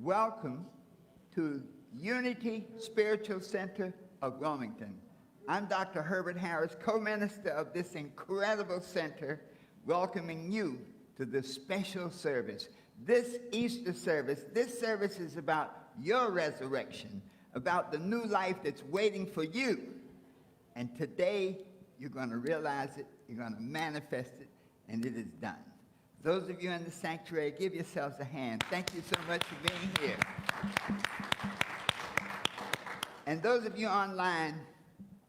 Welcome to Unity Spiritual Center of Wilmington. I'm Dr. Herbert Harris, co-minister of this incredible center, welcoming you to this special service. This Easter service, this service is about your resurrection, about the new life that's waiting for you. And today, you're going to realize it, you're going to manifest it, and it is done. Those of you in the sanctuary, give yourselves a hand. Thank you so much for being here. And those of you online,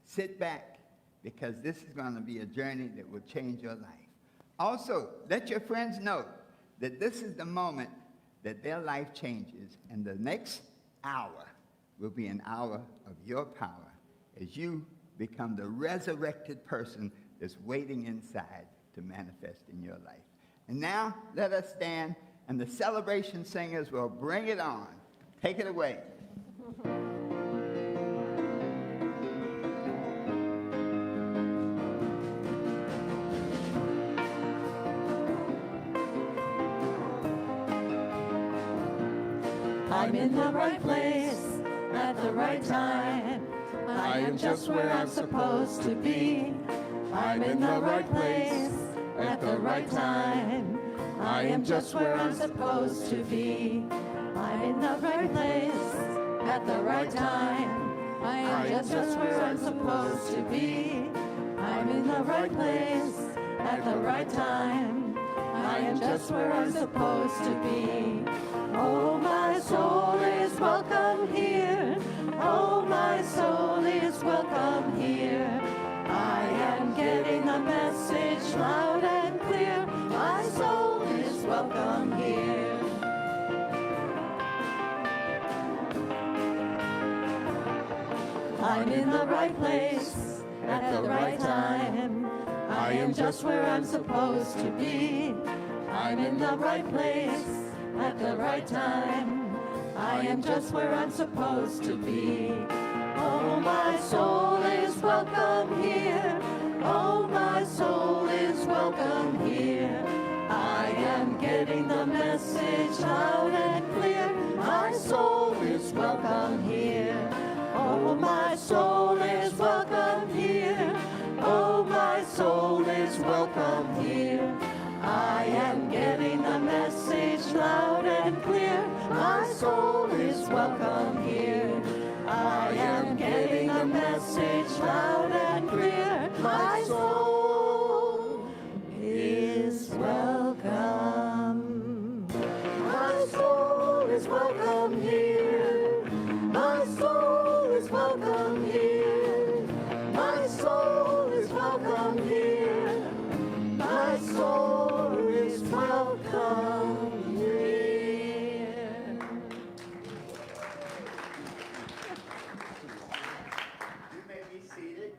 sit back, because this is going to be a journey that will change your life. Also, let your friends know that this is the moment that their life changes, and the next hour will be an hour of your power as you become the resurrected person that's waiting inside to manifest in your life. And now, let us stand, and the celebration singers will bring it on. Take it away. I'm in the right place at the right time. I am just where I'm supposed to be. I'm in the right place at the right time. I am just where I'm supposed to be. I'm in the right place at the right time. I am just where I'm supposed to be. I'm in the right place at the right time. I am just where I'm supposed to be. Oh, my soul is welcome here. Oh, my soul is welcome here. I am getting the message loud and clear. My soul is welcome here. I'm in the right place at the right time. I am just where I'm supposed to be. I'm in the right place at the right time. I am just where I'm supposed to be. Oh, my soul is welcome here. Oh, my soul is welcome here. I am getting the message loud and clear. My soul is welcome here. Oh, my soul is welcome here. Oh, my soul is welcome here. I am getting the message loud and clear. My soul is welcome here. I am getting the message loud and clear. My soul is welcome. My soul is welcome here. My soul is welcome here. My soul is welcome here. My soul is welcome here. You may be seated.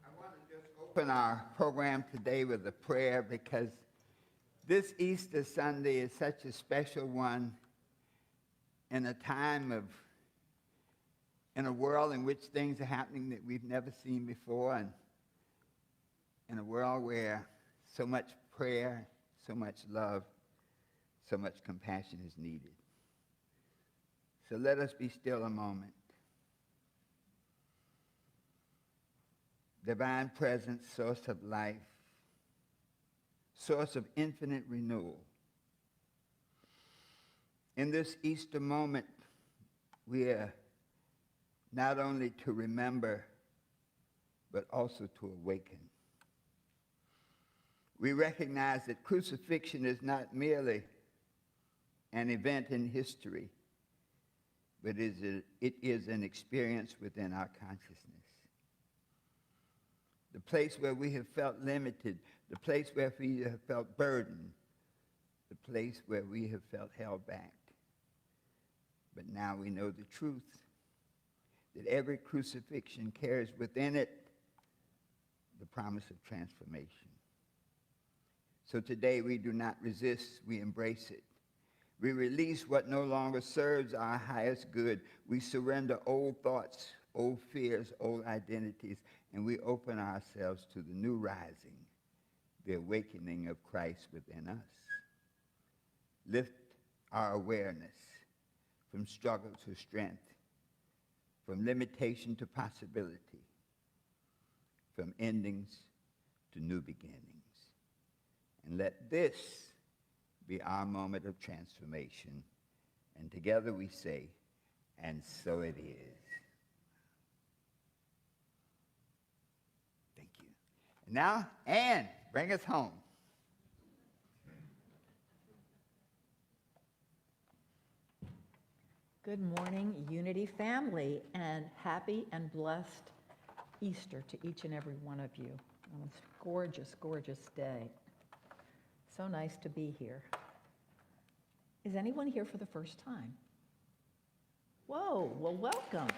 I want to just open our program today with a prayer, because this Easter Sunday is such a special one in a time of, in a world in which things are happening that we've never seen before, and in a world where so much prayer, so much love, so much compassion is needed. So let us be still a moment. Divine presence, source of life, source of infinite renewal. In this Easter moment, we are not only to remember, but also to awaken. We recognize that crucifixion is not merely an event in history, but it is an experience within our consciousness. The place where we have felt limited, the place where we have felt burdened, the place where we have felt held back. But now we know the truth, that every crucifixion carries within it the promise of transformation. So today we do not resist, we embrace it. We release what no longer serves our highest good. We surrender old thoughts, old fears, old identities, and we open ourselves to the new rising the awakening of Christ within us. Lift our awareness from struggle to strength, from limitation to possibility, from endings to new beginnings. And let this be our moment of transformation. And together we say, and so it is. Thank you. And now, Ann, bring us home. Good morning, Unity family, and happy and blessed Easter to each and every one of you on this gorgeous, gorgeous day. So nice to be here. Is anyone here for the first time? Whoa, well, welcome.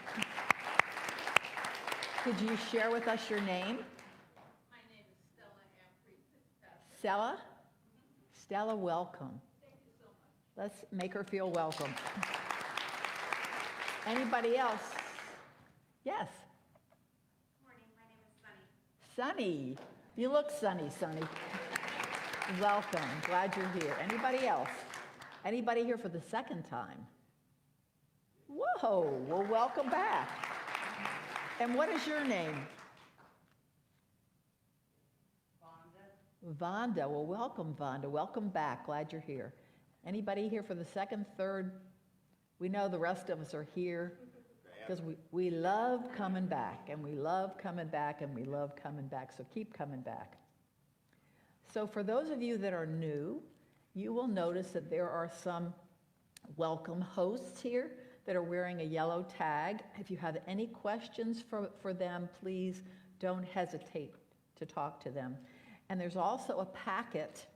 Could you share with us your name? My name is Stella Amprey Fitzpatrick. Stella? Stella, welcome. Thank you so much. Let's make her feel welcome. Anybody else? Yes? Good morning, my name is Sunny. Sunny. You look sunny, Sunny. Welcome. Glad you're here. Anybody else? Anybody here for the second time? Whoa. Well, welcome back. And what is your name? Vonda. Well, welcome, Vonda. Welcome back. Glad you're here. Anybody here for the second, third? We know the rest of us are here because we love coming back, and we love coming back, and we love coming back. So keep coming back. So for those of you that are new, you will notice that there are some welcome hosts here that are wearing a yellow tag. If you have any questions for them, please don't hesitate to talk to them. And there's also a packet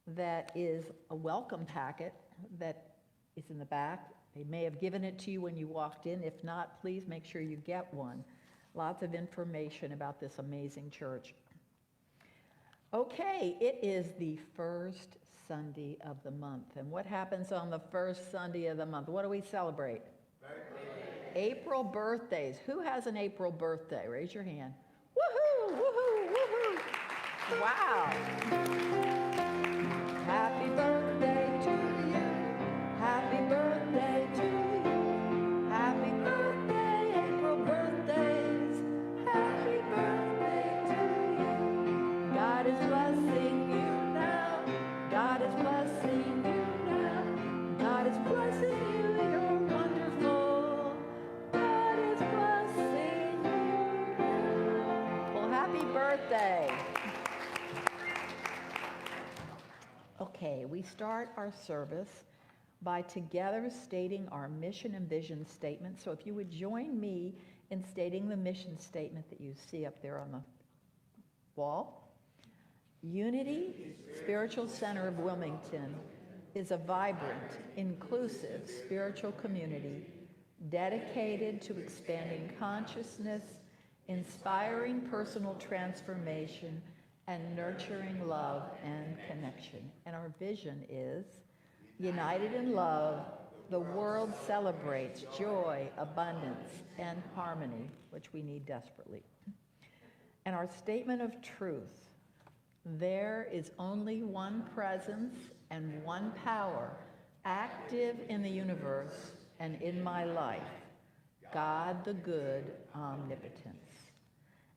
that is a welcome packet that is in the back. They may have given it to you when you walked in. If not, please make sure you get one. Lots of information about this amazing church. Okay, it is the first Sunday of the month. And what happens on the first Sunday of the month? What do we celebrate? Birthdays. April birthdays. Who has an April birthday? Raise your hand. Woohoo, woohoo, woohoo. Wow. Happy birthday to you. Happy birthday to you. Happy birthday, April birthdays. Happy birthday to you. God is blessing you now. God is blessing you now. God is blessing you. You're wonderful. God is blessing you now. Well, happy birthday. Okay, we start our service by together stating our mission and vision statement. So if you would join me in stating the mission statement that you see up there on the wall. Unity Spiritual Center of Wilmington is a vibrant, inclusive spiritual community dedicated to expanding consciousness, inspiring personal transformation, and nurturing love and connection. And our vision is, united in love, the world celebrates joy, abundance, and harmony, which we need desperately. And our statement of truth, there is only one presence and one power active in the universe and in my life, God the good, omnipotence.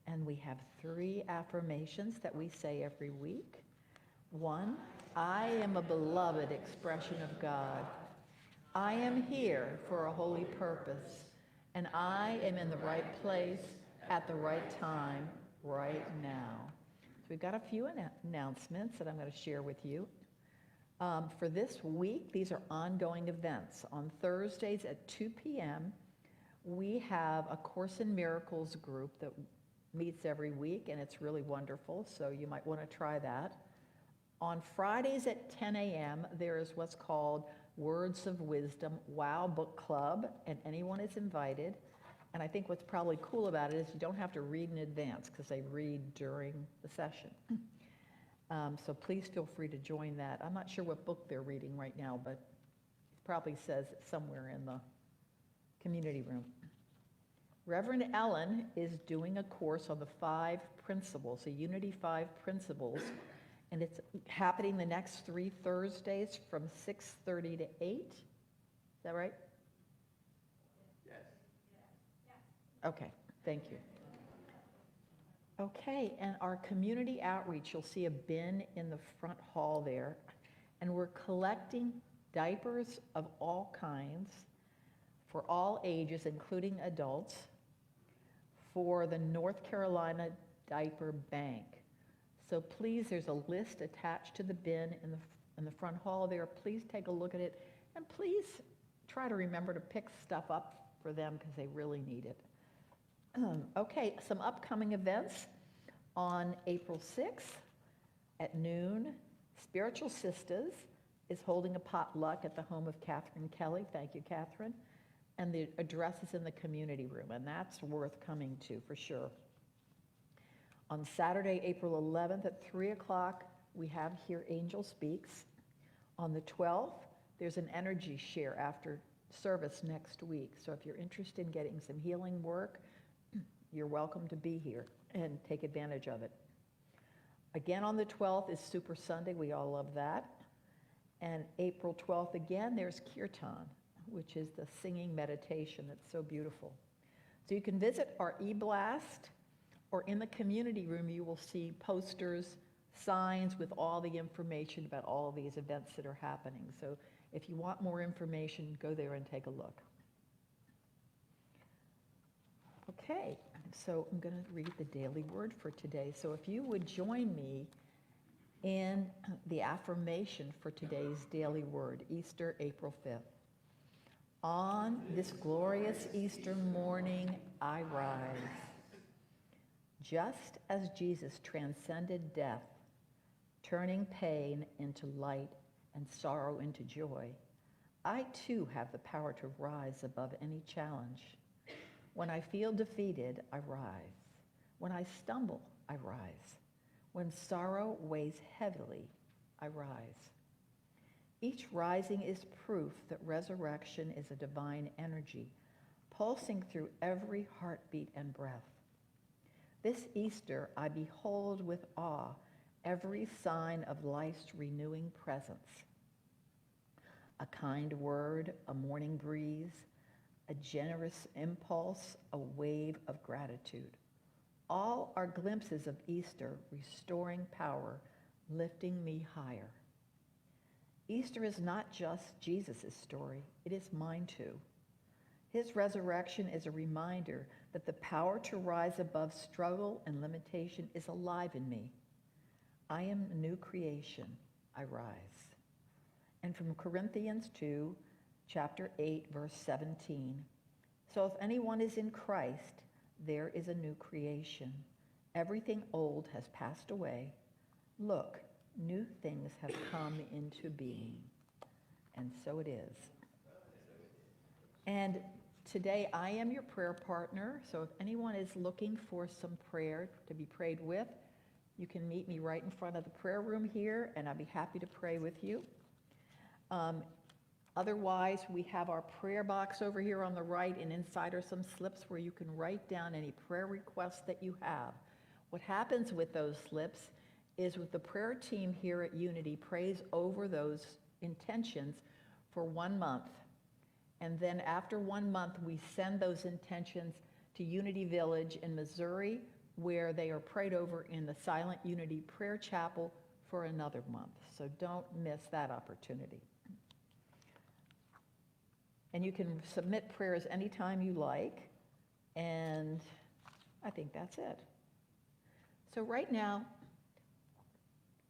And we have 3 affirmations that we say every week. 1, I am a beloved expression of God. I am here for a holy purpose, and I am in the right place at the right time, right now. So we've got a few announcements that I'm going to share with you. For this week, these are ongoing events. On Thursdays at 2 p.m., we have a Course in Miracles group that meets every week, and it's really wonderful, so you might want to try that. On Fridays at 10 a.m., there is what's called Words of Wisdom Wow Book Club, and anyone is invited. And I think what's probably cool about it is you don't have to read in advance because they read during the session. So please feel free to join that. I'm not sure what book they're reading right now, but it probably says it's somewhere in the community room. Reverend Ellen is doing a course on the 5 principles, the Unity 5 principles, And it's happening the next 3 Thursdays from 6:30 to 8. Is that right? Yes. Okay, thank you. Okay, and our community outreach, you'll see a bin in the front hall there. And we're collecting diapers of all kinds for all ages, including adults, for the North Carolina Diaper Bank. So please, there's a list attached to the bin in the front hall there. Please take a look at it, and please try to remember to pick stuff up for them because they really need it. Okay, some upcoming events. On April 6th at noon, Spiritual Sisters is holding a potluck at the home of Catherine Kelly. Thank you, Catherine. And the address is in the community room, and that's worth coming to for sure. On Saturday, April 11th at 3 o'clock, we have here Angel Speaks. On the 12th, there's an energy share after service next week. So if you're interested in getting some healing work, you're welcome to be here and take advantage of it. Again, on the 12th is Super Sunday. We all love that. And April 12th, again, there's Kirtan, which is the singing meditation that's so beautiful. So you can visit our e-blast, or in the community room, you will see posters, signs with all the information about all of these events that are happening. So if you want more information, go there and take a look. Okay, so I'm going to read the daily word for today. So if you would join me in the affirmation for today's daily word, Easter, April 5th. On this glorious Easter morning, I rise. Just as Jesus transcended death, turning pain into light and sorrow into joy, I too have the power to rise above any challenge. When I feel defeated, I rise. When I stumble, I rise. When sorrow weighs heavily, I rise. Each rising is proof that resurrection is a divine energy, pulsing through every heartbeat and breath. This Easter, I behold with awe every sign of life's renewing presence. A kind word, a morning breeze, a generous impulse, a wave of gratitude. All are glimpses of Easter, restoring power, lifting me higher. Easter is not just Jesus' story, it is mine too. His resurrection is a reminder that the power to rise above struggle and limitation is alive in me. I am a new creation, I rise. And from Corinthians 2, chapter 8, verse 17. So if anyone is in Christ, there is a new creation. Everything old has passed away. Look, new things have come into being. And so it is. And today I am your prayer partner. So if anyone is looking for some prayer to be prayed with, you can meet me right in front of the prayer room here, and I'll be happy to pray with you. Otherwise, we have our prayer box over here on the right, and inside are some slips where you can write down any prayer requests that you have. What happens with those slips is with the prayer team here at Unity prays over those intentions for 1 month. And then after 1 month, we send those intentions to Unity Village in Missouri, where they are prayed over in the Silent Unity Prayer Chapel for another month. So don't miss that opportunity. And you can submit prayers anytime you like, and I think that's it. So right now,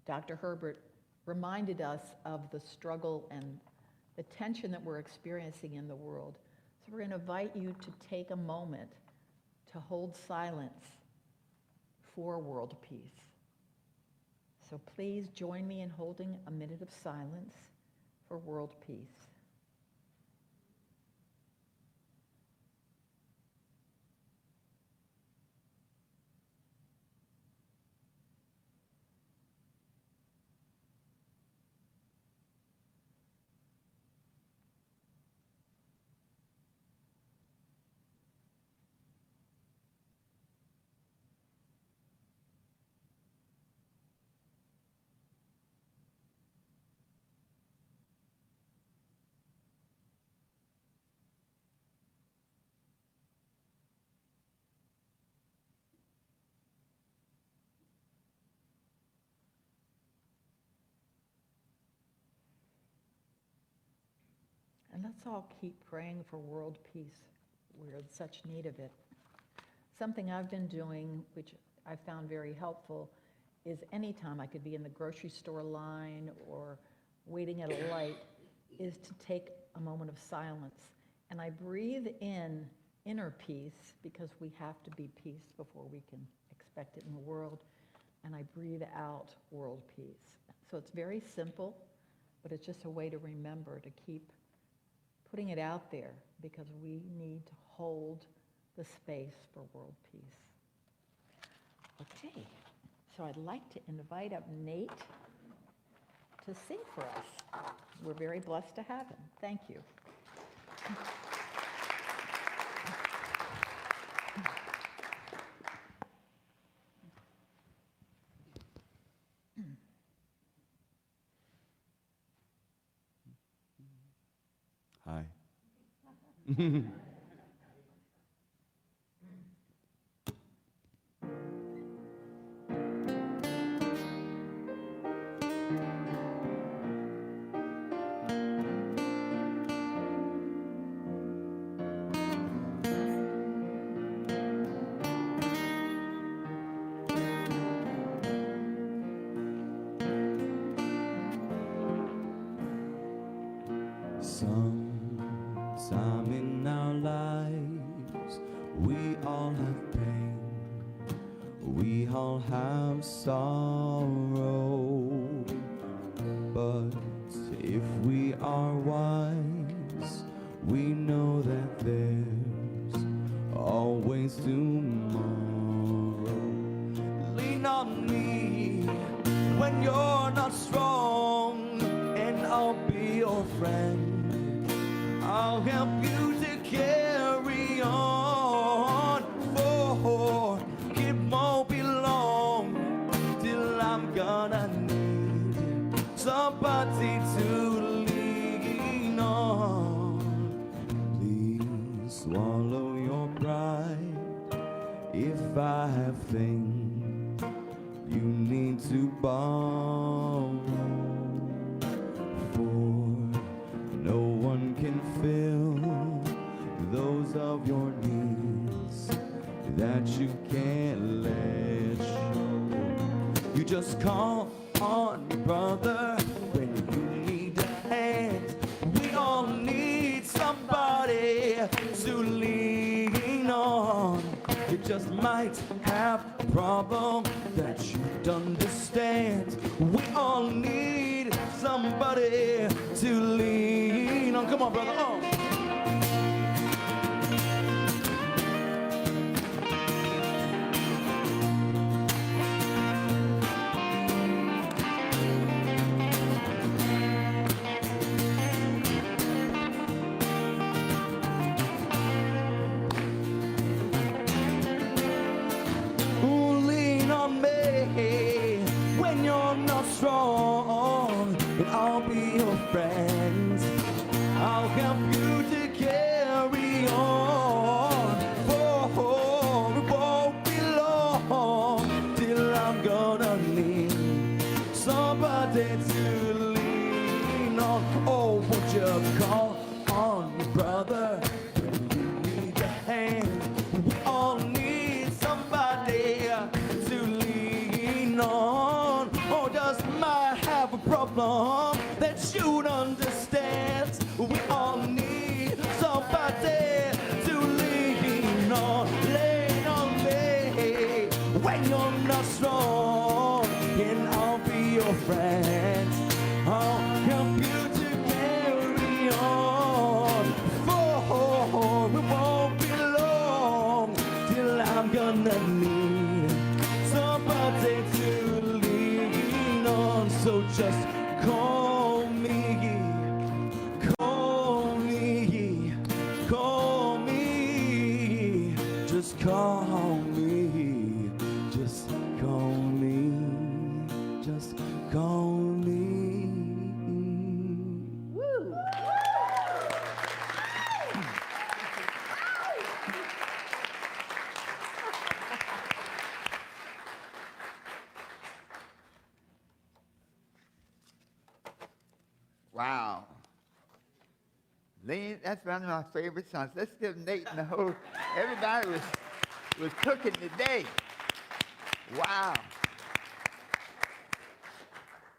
Dr. Herbert reminded us of the struggle and the tension that we're experiencing in the world. So we're going to invite you to take a moment to hold silence for world peace. So please join me in holding a minute of silence for world peace. And let's all keep praying for world peace. We're in such need of it. Something I've been doing, which I found very helpful, is anytime I could be in the grocery store line or waiting at a light, is to take a moment of silence. And I breathe in inner peace, because we have to be peace before we can expect it in the world. And I breathe out world peace. So it's very simple, but it's just a way to remember to keep putting it out there, because we need to hold the space for world peace. Okay, so I'd like to invite up Nate to sing for us. We're very blessed to have him. Thank you. Hi. Sometime in our lives, we all have pain, we all have sorrow. But if we are wise, we know that there's always tomorrow. Lean on me when you're not strong, and I'll be your friend. I'll help you to carry on, for it won't be long till I'm gonna need somebody to lean on. Please swallow your pride if I have things you need to borrow, for no one can fill those of your needs that you can't let show. You just call on your brother when you need a hand. We all need somebody to lean on. You just might have a problem that you don't understand. We all need somebody to lean on. Come on, brother. Oh. Lean on me when you're not strong, and I'll be your friend. I'll help you to carry on, for it won't be long till I'm gonna need somebody to lean on. Oh, won't you call on your brother when you need a hand? We all need somebody to lean on. Or just might have a problem that you'd understand. We all need somebody to lean on. Lean on me when you're not strong, and I'll be your friend. I'll help you to carry on, for it won't be long till I'm gonna need somebody to lean on. So just call me, call me, call me, just call me, just call me, just call me. Woo! Wow. Lean, that's one of my favorite songs. Let's give Nate and the whole, everybody was cooking today. Wow.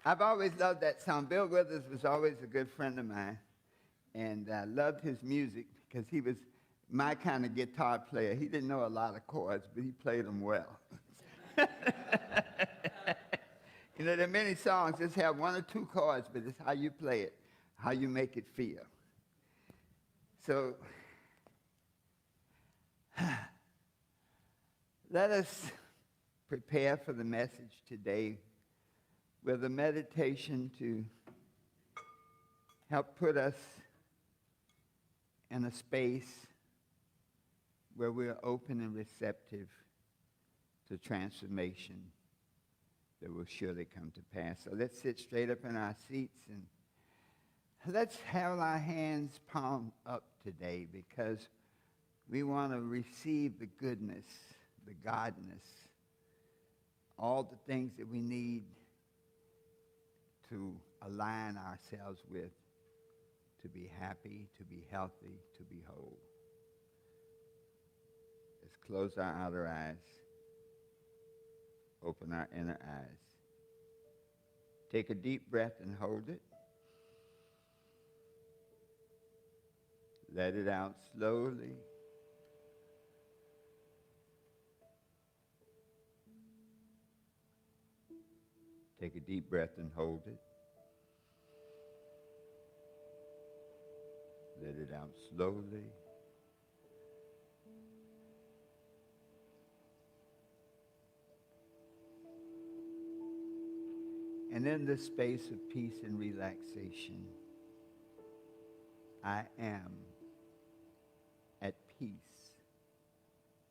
I've always loved that song. Bill Withers was always a good friend of mine, and I loved his music because he was my kind of guitar player. He didn't know a lot of chords, but he played them well. You know, there are many songs just have one or two chords, but it's how you play it, how you make it feel. So let us prepare for the message today with a meditation to help put us in a space where we're open and receptive to transformation that will surely come to pass. So let's sit straight up in our seats and let's have our hands palm up today, because we want to receive the goodness, the godness, all the things that we need to align ourselves with, to be happy, to be healthy, to be whole. Let's close our outer eyes, open our inner eyes. Take a deep breath and hold it. Let it out slowly. Take a deep breath and hold it. Let it out slowly. And in this space of peace and relaxation, I am at peace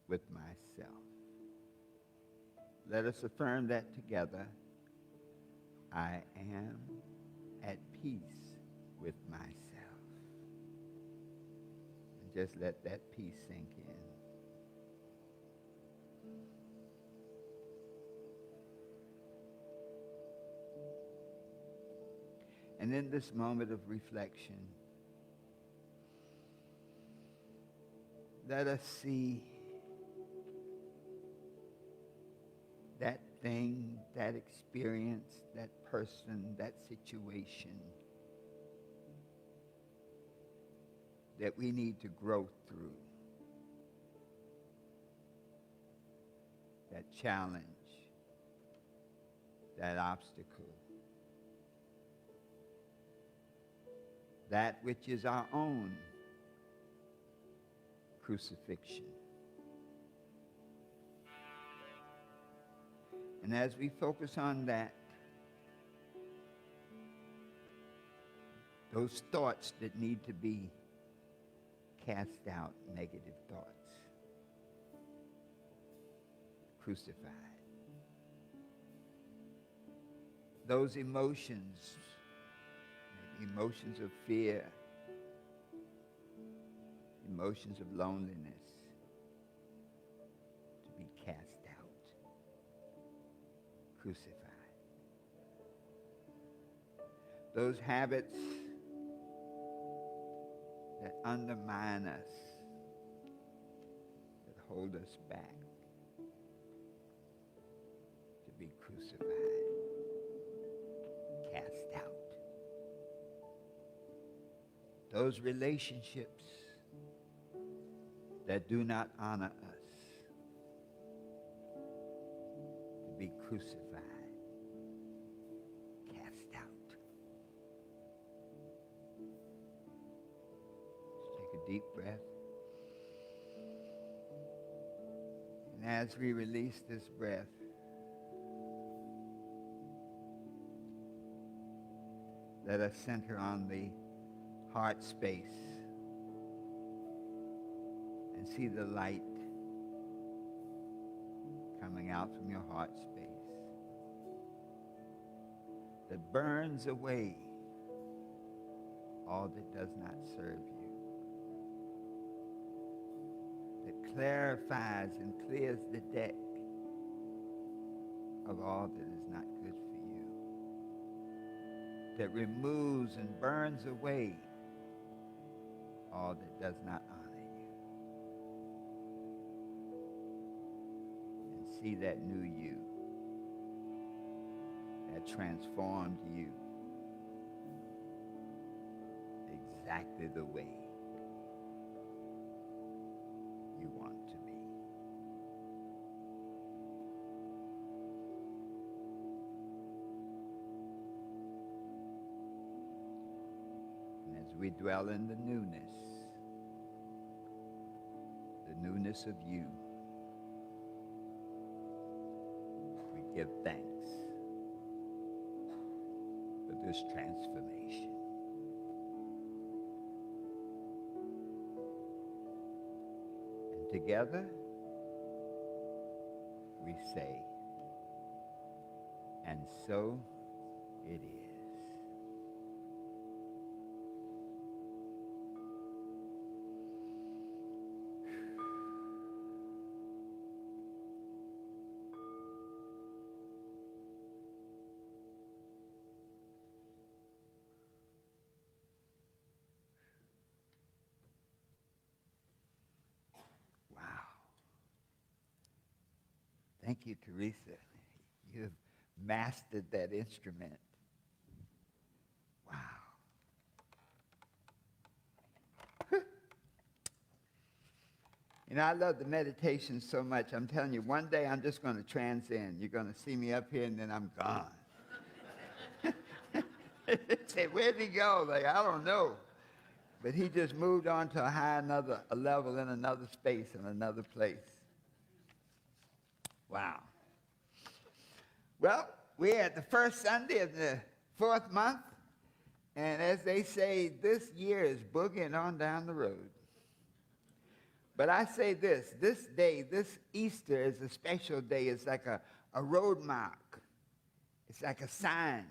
with myself. Let us affirm that together. I am at peace with myself. And just let that peace sink in. And in this moment of reflection, let us see that thing, that experience, that person, that situation that we need to grow through. That challenge, that obstacle, that which is our own crucifixion. And as we focus on that, those thoughts that need to be cast out, negative thoughts, crucified. Those emotions, maybe emotions of fear, emotions of loneliness, to be cast out, crucified. Those habits that undermine us, that hold us back, to be crucified, cast out. Those relationships that do not honor us, to be crucified, cast out. Let's take a deep breath. And as we release this breath, let us center on the heart space and see the light coming out from your heart space that burns away all that does not serve you, that clarifies and clears the deck of all that is not good for you, that removes and burns away all that does not honor you. And see that new you, that transformed you exactly the way you want to be. And as we dwell in the newness of you, we give thanks for this transformation. And together, we say, and so it is. Wow. Thank you, Teresa. You've mastered that instrument. Wow. You know, I love the meditation so much. I'm telling you, one day I'm just going to transcend. You're going to see me up here, and then I'm gone. Say, where'd he go? Like, I don't know. But he just moved on to a level in another space, in another place. Wow. Well, we're at the first Sunday of the 4th month, and as they say, this year is boogieing on down the road. But I say this day, this Easter is a special day. It's like a road mark. It's like a sign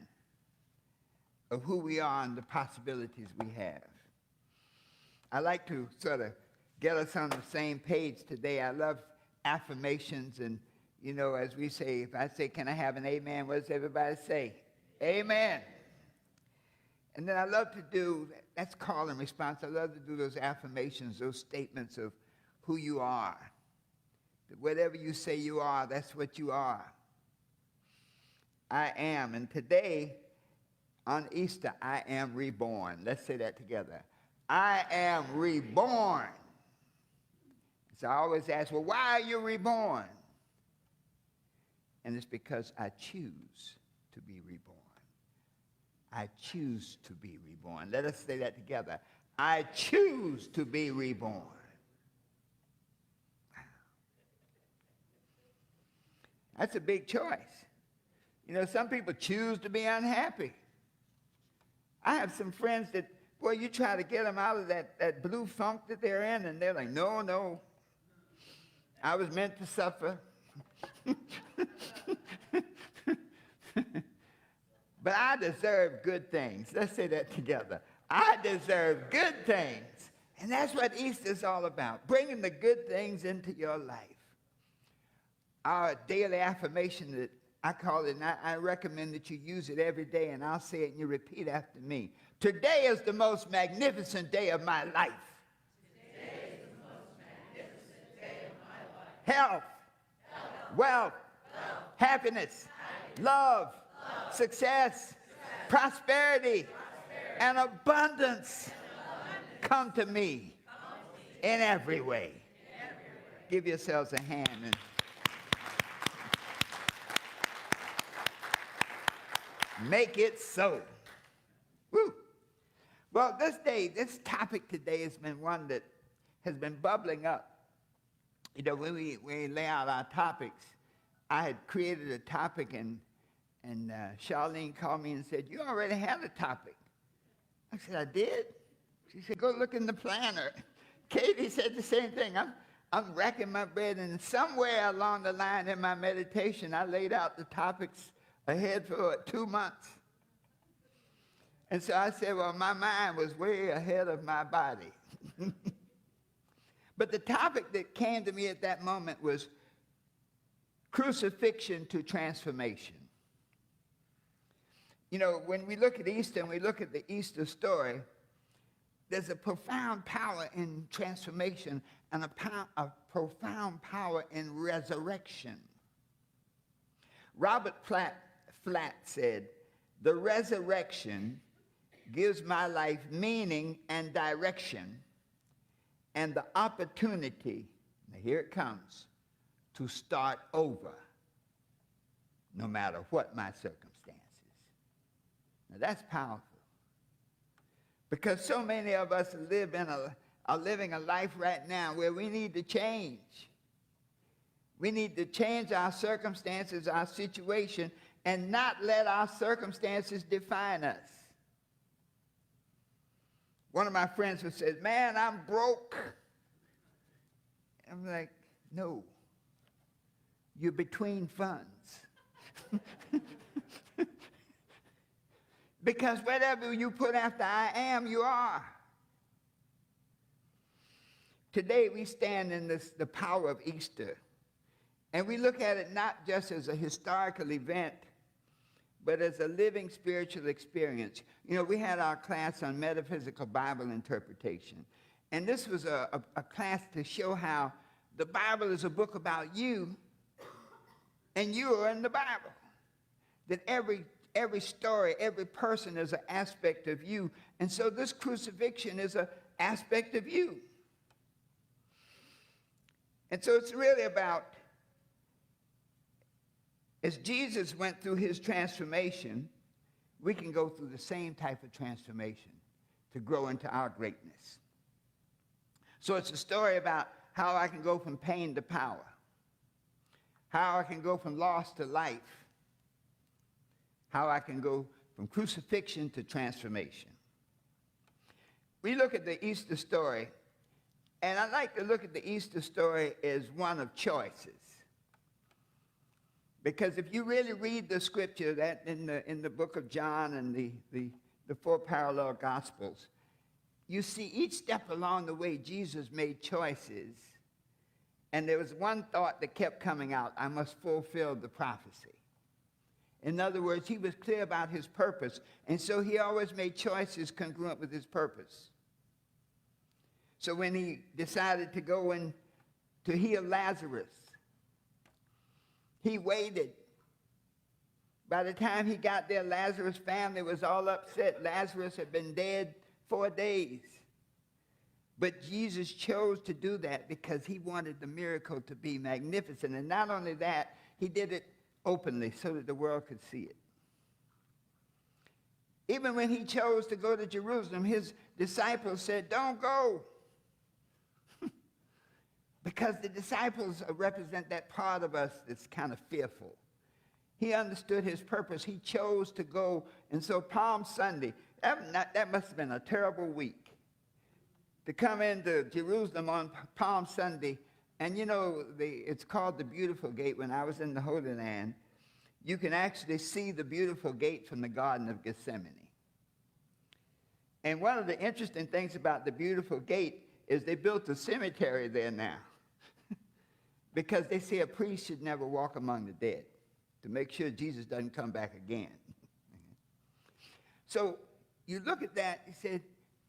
of who we are and the possibilities we have. I like to sort of get us on the same page today. I love affirmations, and, you know, as we say, if I say, can I have an amen, what does everybody say? Amen. And then I love to do, that's call and response. I love to do those affirmations, those statements of who you are. That whatever you say you are, that's what you are. I am. And today, on Easter, I am reborn. Let's say that together. I am reborn. So I always ask, well, why are you reborn? And it's because I choose to be reborn. I choose to be reborn. Let us say that together. I choose to be reborn. That's a big choice. You know, some people choose to be unhappy. I have some friends that, boy, you try to get them out of that blue funk that they're in, and they're like, no, I was meant to suffer. But I deserve good things. Let's say that together. I deserve good things. And that's what Easter's all about, bringing the good things into your life. Our daily affirmation, that I call it, and I recommend that you use it every day, and I'll say it and you repeat after me. Today is the most magnificent day of my life. Today is the most magnificent day of my life. Health, wealth, happiness, love, success, prosperity, and abundance come to me in every way. Give yourselves a hand. And make it so. Woo. Well, this topic today has been one that has been bubbling up. You know, when we lay out our topics, I had created a topic, and Charlene called me and said, you already had a topic. I said, I did? She said, go look in the planner. Katie said the same thing. I'm racking my brain, and somewhere along the line in my meditation, I laid out the topics ahead for 2 months. And so I said, well, my mind was way ahead of my body. But the topic that came to me at that moment was crucifixion to transformation. You know, when we look at Easter and we look at the Easter story, there's a profound power in transformation and a profound power in resurrection. Robert Flatt said, "The resurrection gives my life meaning and direction and the opportunity," now here it comes, "to start over, no matter what my circumstances." Now that's powerful. Because so many of us are living a life right now where we need to change. We need to change our circumstances, our situation, and not let our circumstances define us. One of my friends who says, "Man, I'm broke." I'm like, no, you're between funds. Because whatever you put after "I am," you are. Today we stand in the power of Easter. And we look at it not just as a historical event, but as a living spiritual experience. You know, we had our class on metaphysical Bible interpretation. And this was a class to show how the Bible is a book about you, and you are in the Bible. That every story, every person is an aspect of you. And so this crucifixion is an aspect of you. And so it's really about, as Jesus went through his transformation, we can go through the same type of transformation to grow into our greatness. So it's a story about how I can go from pain to power, how I can go from loss to life, how I can go from crucifixion to transformation. We look at the Easter story, and I like to look at the Easter story as one of choices. Because if you really read the scripture that in the book of John and the four parallel gospels, you see each step along the way Jesus made choices. And there was one thought that kept coming out: I must fulfill the prophecy. In other words, he was clear about his purpose, and so he always made choices congruent with his purpose. So when he decided to go in to heal Lazarus, he waited. By the time he got there, Lazarus' family was all upset. Lazarus had been dead 4 days. But Jesus chose to do that because he wanted the miracle to be magnificent. And not only that, he did it openly so that the world could see it. Even when he chose to go to Jerusalem, his disciples said, "Don't go." Because the disciples represent that part of us that's kind of fearful. He understood his purpose. He chose to go. And so Palm Sunday, that must have been a terrible week, to come into Jerusalem on Palm Sunday. And you know, it's called the Beautiful Gate. When I was in the Holy Land, you can actually see the Beautiful Gate from the Garden of Gethsemane. And one of the interesting things about the Beautiful Gate is they built a cemetery there now. Because they say a priest should never walk among the dead, to make sure Jesus doesn't come back again. So you look at that, he said,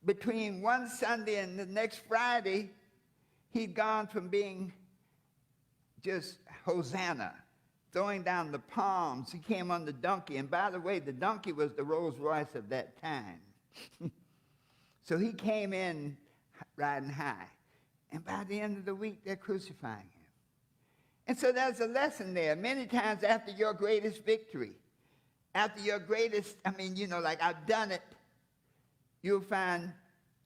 between one Sunday and the next Friday, he'd gone from being just Hosanna, throwing down the palms. He came on the donkey. And by the way, the donkey was the Rolls Royce of that time. So he came in riding high. And by the end of the week, they're crucifying him. And so there's a lesson there. Many times after your greatest victory, after your greatest, like I've done it, you'll find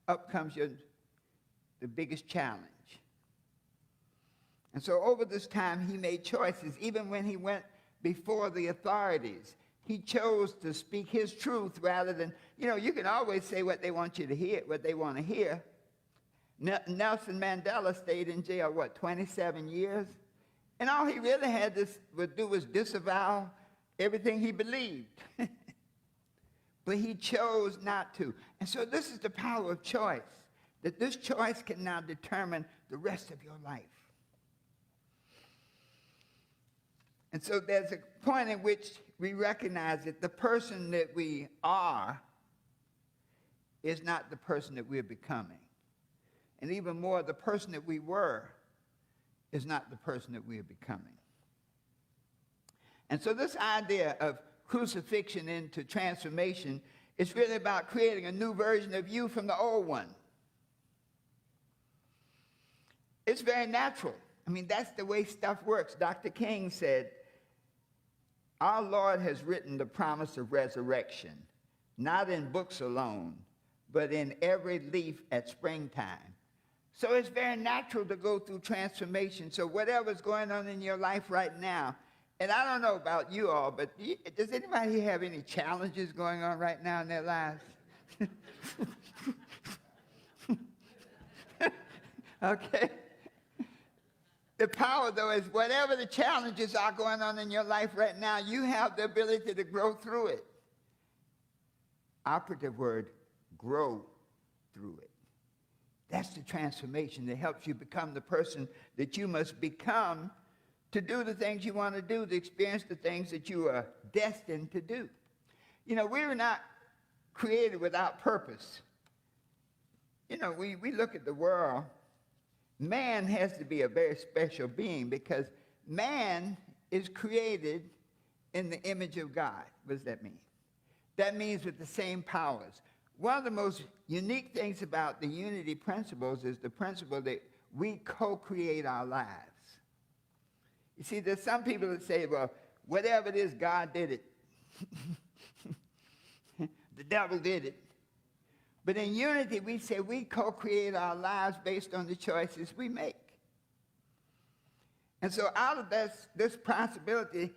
up comes the biggest challenge. And so over this time, he made choices. Even when he went before the authorities, he chose to speak his truth rather than, you can always say what they want you to hear, what they want to hear. Nelson Mandela stayed in jail, 27 years? And all he really had to do was disavow everything he believed. But he chose not to. And so this is the power of choice, that this choice can now determine the rest of your life. And so there's a point in which we recognize that the person that we are is not the person that we're becoming. And even more, the person that we were is not the person that we are becoming. And so this idea of crucifixion into transformation is really about creating a new version of you from the old one. It's very natural. I mean, that's the way stuff works. Dr. King said, our Lord has written the promise of resurrection, not in books alone, but in every leaf at springtime. So it's very natural to go through transformation. So whatever's going on in your life right now, and I don't know about you all, but does anybody have any challenges going on right now in their lives? Okay. The power, though, is whatever the challenges are going on in your life right now, you have the ability to grow through it. Operative word, grow through it. That's the transformation that helps you become the person that you must become to do the things you want to do, to experience the things that you are destined to do. You know, we were not created without purpose. You know, we look at the world. Man has to be a very special being because man is created in the image of God. What does that mean? That means with the same powers. One of the most unique things about the unity principles is the principle that we co-create our lives. You see, there's some people that say, well, whatever it is, God did it. The devil did it. But in unity, we say we co-create our lives based on the choices we make. And so out of this possibility,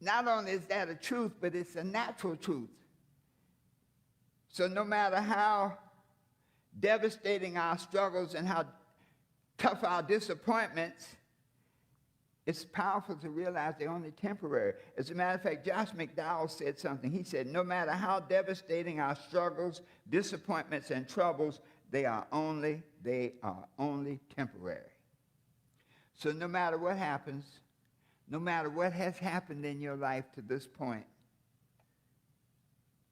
not only is that a truth, but it's a natural truth. So no matter how devastating our struggles and how tough our disappointments, it's powerful to realize they're only temporary. As a matter of fact, Josh McDowell said something. He said, no matter how devastating our struggles, disappointments, and troubles, they are only temporary. So no matter what happens, no matter what has happened in your life to this point,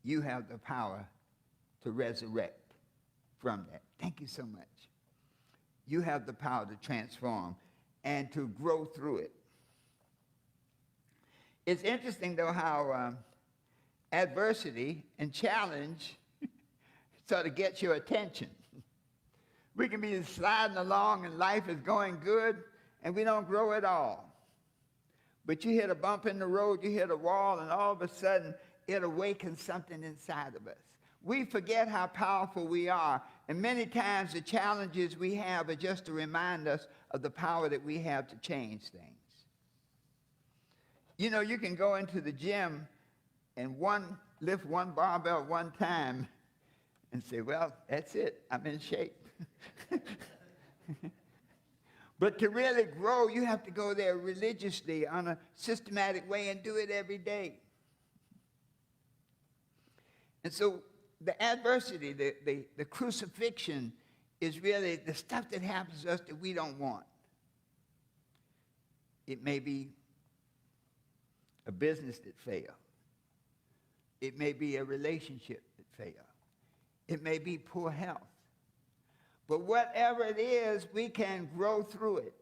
you have the power to resurrect from that. Thank you so much. You have the power to transform and to grow through it. It's interesting, though, how adversity and challenge sort of gets your attention. We can be sliding along and life is going good, and we don't grow at all. But you hit a bump in the road, you hit a wall, and all of a sudden, it awakens something inside of us. We forget how powerful we are, and many times the challenges we have are just to remind us of the power that we have to change things. You know, you can go into the gym and lift one barbell one time and say, well, that's it, I'm in shape. But to really grow, you have to go there religiously on a systematic way and do it every day. And so the adversity, the crucifixion is really the stuff that happens to us that we don't want. It may be a business that failed. It may be a relationship that failed. It may be poor health. But whatever it is, we can grow through it.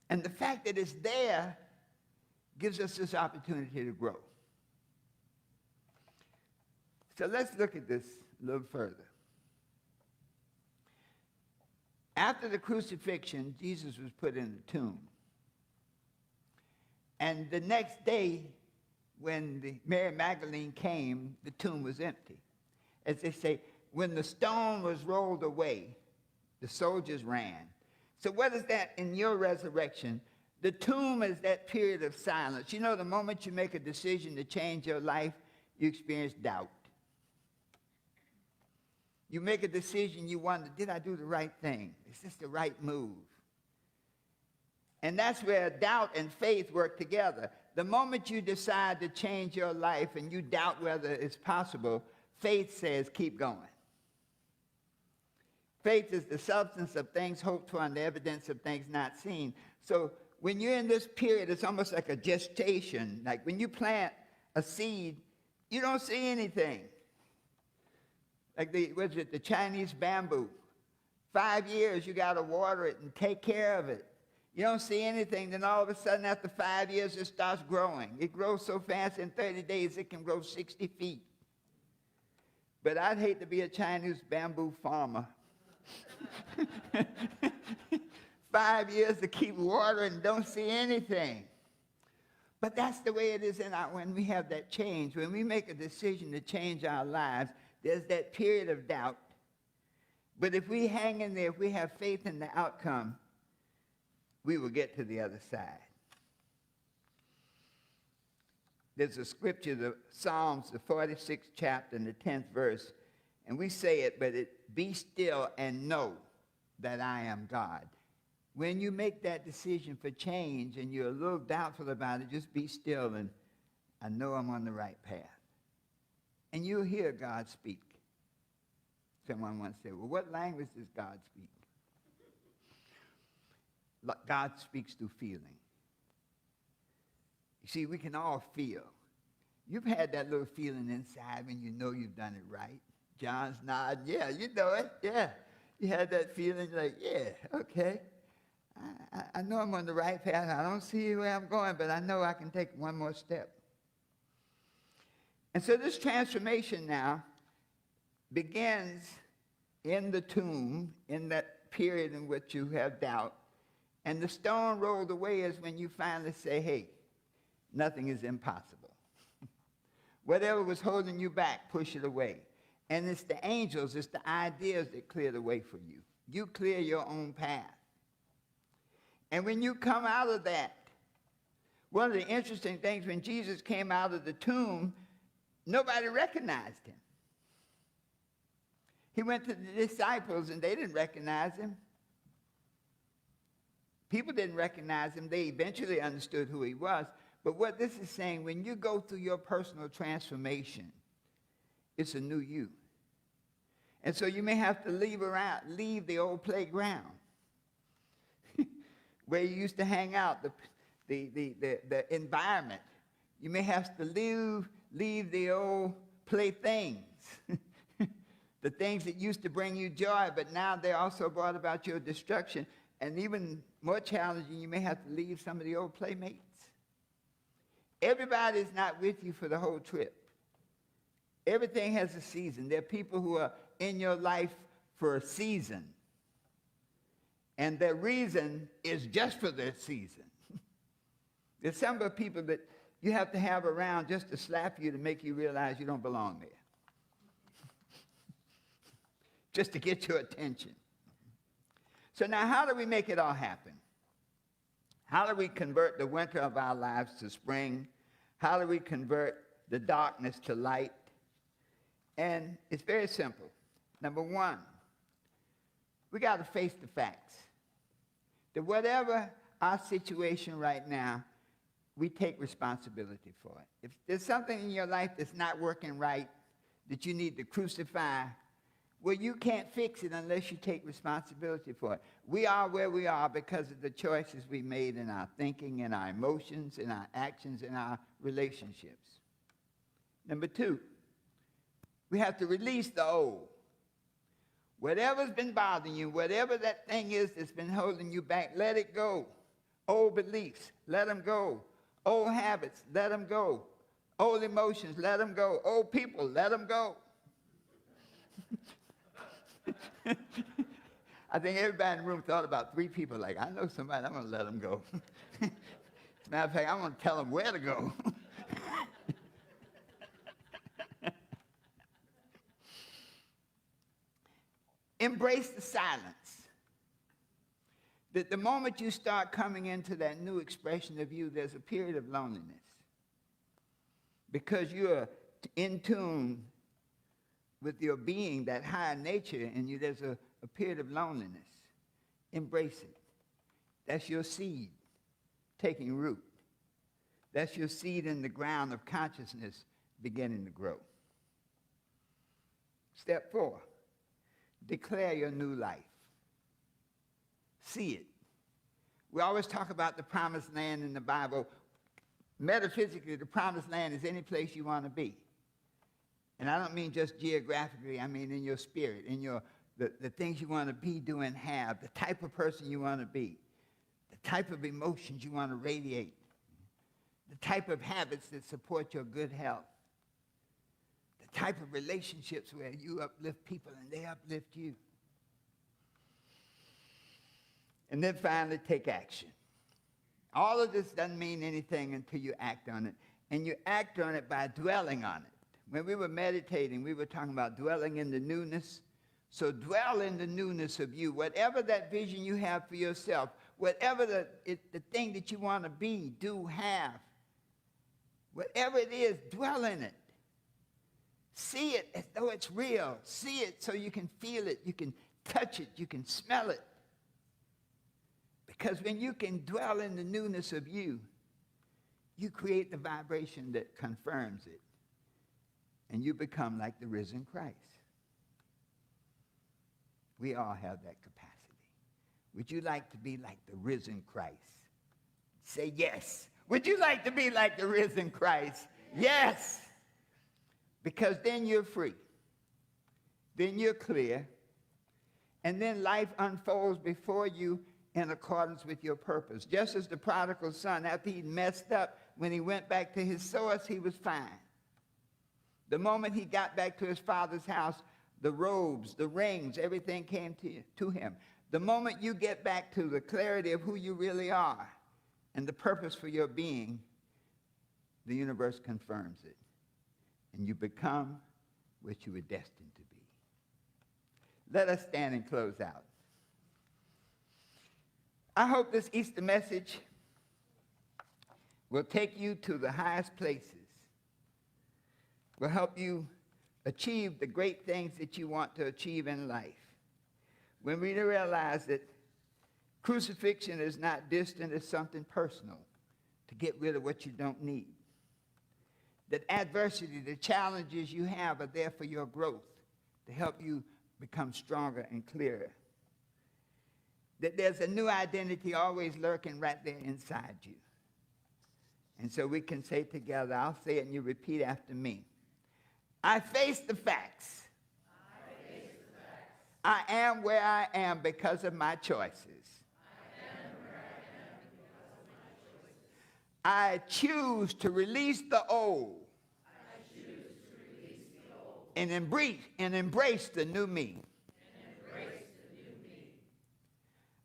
And the fact that it's there gives us this opportunity to grow. So let's look at this a little further. After the crucifixion, Jesus was put in the tomb. And the next day, when Mary Magdalene came, the tomb was empty. As they say, when the stone was rolled away, the soldiers ran. So what is that in your resurrection? The tomb is that period of silence. You know, the moment you make a decision to change your life, you experience doubt. You make a decision, you wonder, did I do the right thing? Is this the right move? And that's where doubt and faith work together. The moment you decide to change your life and you doubt whether it's possible, faith says, keep going. Faith is the substance of things hoped for and the evidence of things not seen. So when you're in this period, it's almost like a gestation. Like when you plant a seed, you don't see anything. Like the Chinese bamboo. 5 years, you got to water it and take care of it. You don't see anything, then all of a sudden after 5 years, it starts growing. It grows so fast, in 30 days, it can grow 60 feet. But I'd hate to be a Chinese bamboo farmer. 5 years to keep watering, don't see anything. But that's the way it is when we have that change. When we make a decision to change our lives, there's that period of doubt. But if we hang in there, if we have faith in the outcome, we will get to the other side. There's a scripture, the Psalms, the 46th chapter and the 10th verse, and we say it, but be still and know that I am God. When you make that decision for change and you're a little doubtful about it, just be still and I know I'm on the right path. And you'll hear God speak. Someone once said, well, what language does God speak? God speaks through feeling. You see, we can all feel. You've had that little feeling inside when you know you've done it right. John's nodding, yeah, you know it, yeah. You had that feeling like, yeah, okay. I know I'm on the right path. I don't see where I'm going, but I know I can take one more step. And so this transformation now begins in the tomb, in that period in which you have doubt. And the stone rolled away is when you finally say, hey, nothing is impossible. Whatever was holding you back, push it away. And it's the angels, it's the ideas that clear the way for you. You clear your own path. And when you come out of that, one of the interesting things, when Jesus came out of the tomb, nobody recognized him. He went to the disciples and they didn't recognize him. People didn't recognize him. They eventually understood who he was. But what this is saying, when you go through your personal transformation, it's a new you. And so you may have to leave the old playground where you used to hang out, the environment. You may have to leave the old playthings, the things that used to bring you joy, but now they also brought about your destruction. And even more challenging, you may have to leave some of the old playmates. Everybody's not with you for the whole trip. Everything has a season. There are people who are in your life for a season. And their reason is just for their season. There's some of the people that you have to have around just to slap you to make you realize you don't belong there. Just to get your attention. So now how do we make it all happen? How do we convert the winter of our lives to spring? How do we convert the darkness to light? And it's very simple. Number one, we got to face the facts. That whatever our situation right now, we take responsibility for it. If there's something in your life that's not working right, that you need to crucify, well, you can't fix it unless you take responsibility for it. We are where we are because of the choices we made in our thinking, in our emotions, in our actions, in our relationships. Number two, we have to release the old. Whatever's been bothering you, whatever that thing is that's been holding you back, let it go. Old beliefs, let them go. Old habits, let them go. Old emotions, let them go. Old people, let them go. I think everybody in the room thought about 3 people like, I know somebody, I'm going to let them go. As a matter of fact, I'm going to tell them where to go. Embrace the silence. That the moment you start coming into that new expression of you, there's a period of loneliness. Because you're in tune with your being, that higher nature in you, there's a period of loneliness. Embrace it. That's your seed taking root. That's your seed in the ground of consciousness beginning to grow. Step 4. Declare your new life. See it. We always talk about the promised land in the Bible. Metaphysically, the promised land is any place you want to be. And I don't mean just geographically, I mean in your spirit, in your the things you want to be, do, and have, the type of person you want to be, the type of emotions you want to radiate, the type of habits that support your good health, the type of relationships where you uplift people and they uplift you. And then finally, take action. All of this doesn't mean anything until you act on it. And you act on it by dwelling on it. When we were meditating, we were talking about dwelling in the newness. So dwell in the newness of you. Whatever that vision you have for yourself, whatever the thing that you want to be, do, have, whatever it is, dwell in it. See it as though it's real. See it so you can feel it, you can touch it, you can smell it. Because when you can dwell in the newness of you, you create the vibration that confirms it. And you become like the risen Christ. We all have that capacity. Would you like to be like the risen Christ? Say yes. Would you like to be like the risen Christ? Yes. Because then you're free. Then you're clear. And then life unfolds before you in accordance with your purpose. Just as the prodigal son, after he messed up, when he went back to his source, he was fine. The moment he got back to his father's house, the robes, the rings, everything came to him. The moment you get back to the clarity of who you really are and the purpose for your being, the universe confirms it. And you become what you were destined to be. Let us stand and close out. I hope this Easter message will take you to the highest places, will help you achieve the great things that you want to achieve in life. When we realize that crucifixion is not distant, it's something personal to get rid of what you don't need. That adversity, the challenges you have are there for your growth, to help you become stronger and clearer. That there's a new identity always lurking right there inside you. And so we can say together, I'll say it and you repeat after me. I face the facts. I am where I am because of my choices. I choose to release the old. And embrace the new me.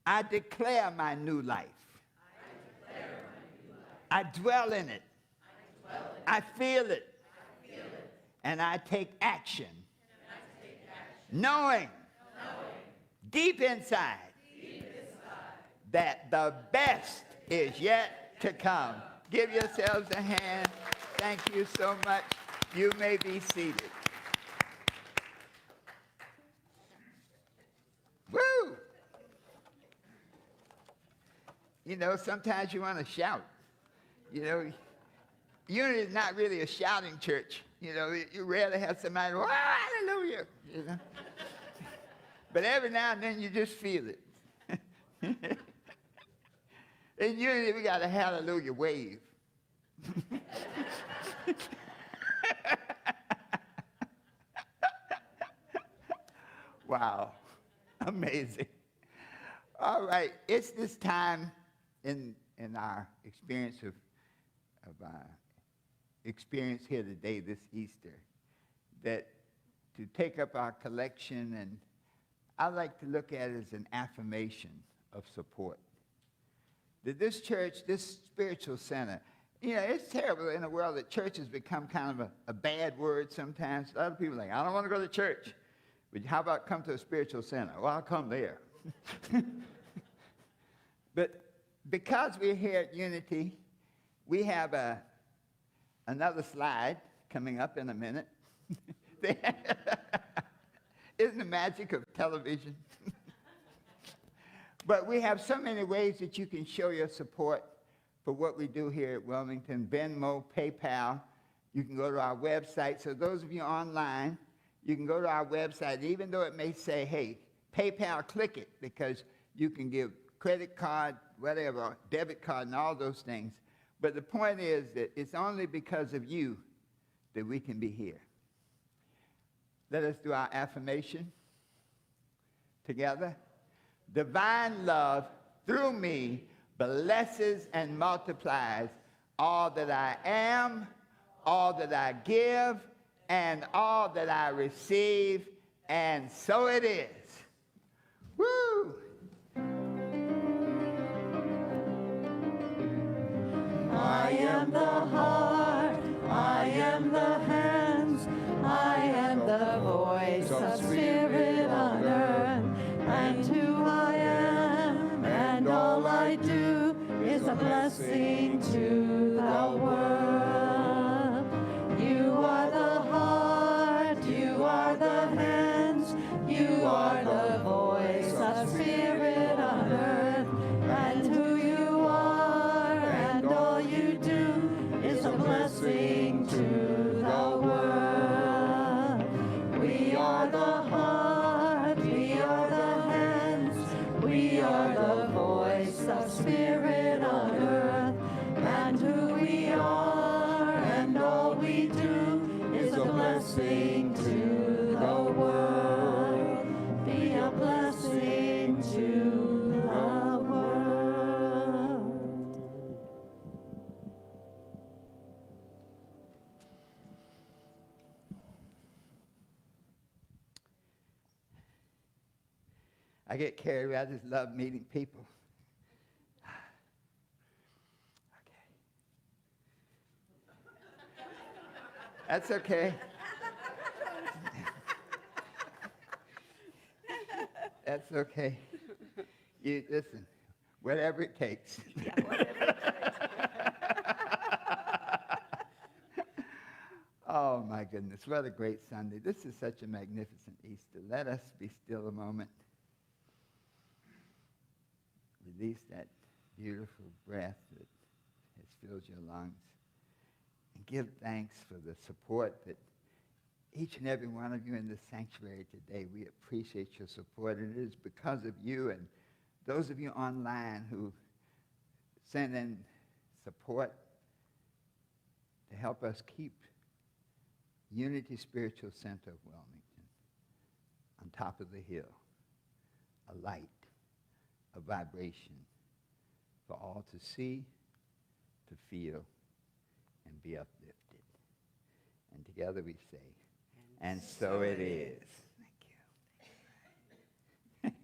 I declare my new life. I dwell in it. I feel it. And I take action. Knowing deep inside that the best is yet to come. Give yourselves a hand. Thank you so much. You may be seated. Woo! You know, sometimes you want to shout. You know, Unity is not really a shouting church. You know, you rarely have somebody, oh, hallelujah, you know. But every now and then you just feel it. In Unity, we got a hallelujah wave. Wow, amazing. All right, it's this time in our experience of experience here today, this Easter, that to take up our collection, and I like to look at it as an affirmation of support. That this church, this spiritual center, you know, it's terrible in a world that church has become kind of a bad word sometimes. A lot of people are like, I don't want to go to church. But how about come to a spiritual center? Well, I'll come there. But because we're here at Unity, we have another slide coming up in a minute. Isn't the magic of television? But we have so many ways that you can show your support for what we do here at Wilmington. Venmo, PayPal. You can go to our website. So those of you online, you can go to our website. Even though it may say, hey, PayPal, click it, because you can give credit card, whatever, debit card, and all those things. But the point is that it's only because of you that we can be here. Let us do our affirmation together. Divine love through me blesses and multiplies all that I am, all that I give, and all that I receive, and so it is. Woo! I am the heart, I am the hands, I am the voice of spirit on earth, and who I am, and all I do is a blessing to the world. You are the heart, you are the hands, you are the voice of spirit on earth, and who you are, and all you do is a blessing to the world. We are the heart, we are the hands, we are the voice of spirit on earth, and who we are, and all we do is a blessing to the world. Be a blessing to the world. I get carried away. I just love meeting people. Okay. That's okay. That's okay. You listen, whatever it takes. Oh my goodness, what a great Sunday. This is such a magnificent Easter. Let us be still a moment. Release that beautiful breath that has filled your lungs. And give thanks for the support that each and every one of you in this sanctuary today, we appreciate your support. And it is because of you and those of you online who send in support to help us keep Unity Spiritual Center of Wilmington on top of the hill, a light, a vibration for all to see, to feel, and be uplifted. And together we say, and so it is. Thank you.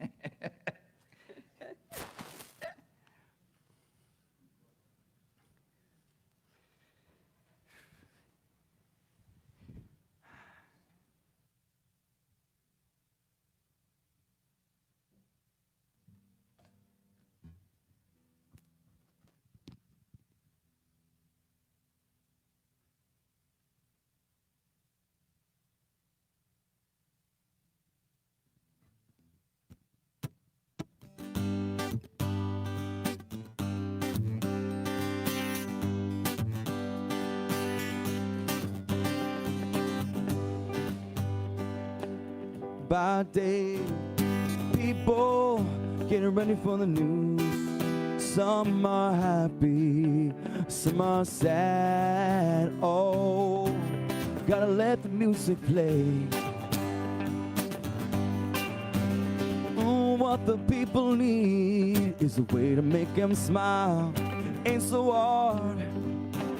By day, people getting ready for the news. Some are happy, some are sad. Oh, gotta let the music play. Oh, what the people need is a way to make them smile. Ain't so hard,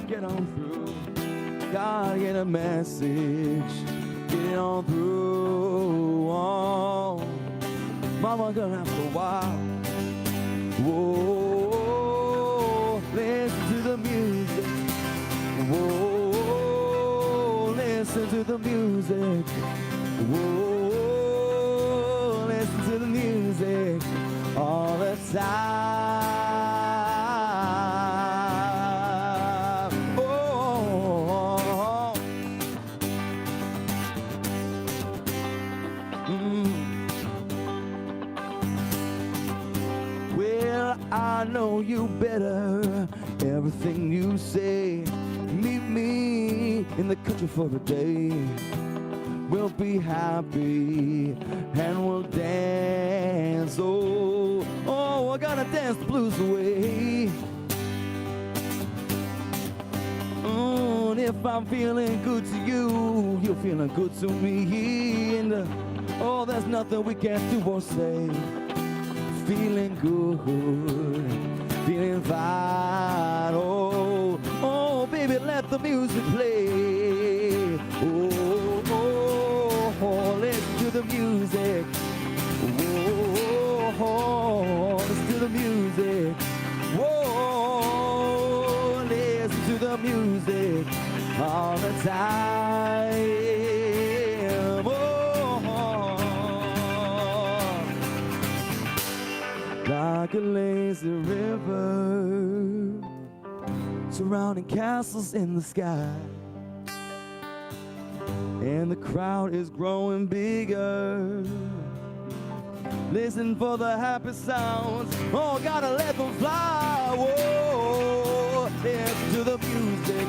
get on through. Gotta get a message, get it on through. Oh, mama gonna have a while. Whoa, listen to the music. Whoa, listen to the music. Whoa, listen to the music all the time. Oh, well, I know you better. Everything you say, meet me in the country for a day. We'll be happy and we'll dance. Oh, oh, I gotta dance the blues away. Oh, and if I'm feeling good to you, you're feeling good to me. And oh, there's nothing we can't do or say. Feeling good, feeling fine. Oh, oh, baby, let the music play. Oh, oh, oh, listen to the music. Oh, oh, listen to the music. Whoa, listen to the music all the time. Like a lazy river, surrounding castles in the sky, and the crowd is growing bigger. Listen for the happy sounds, oh, gotta let them fly. Whoa, listen to the music.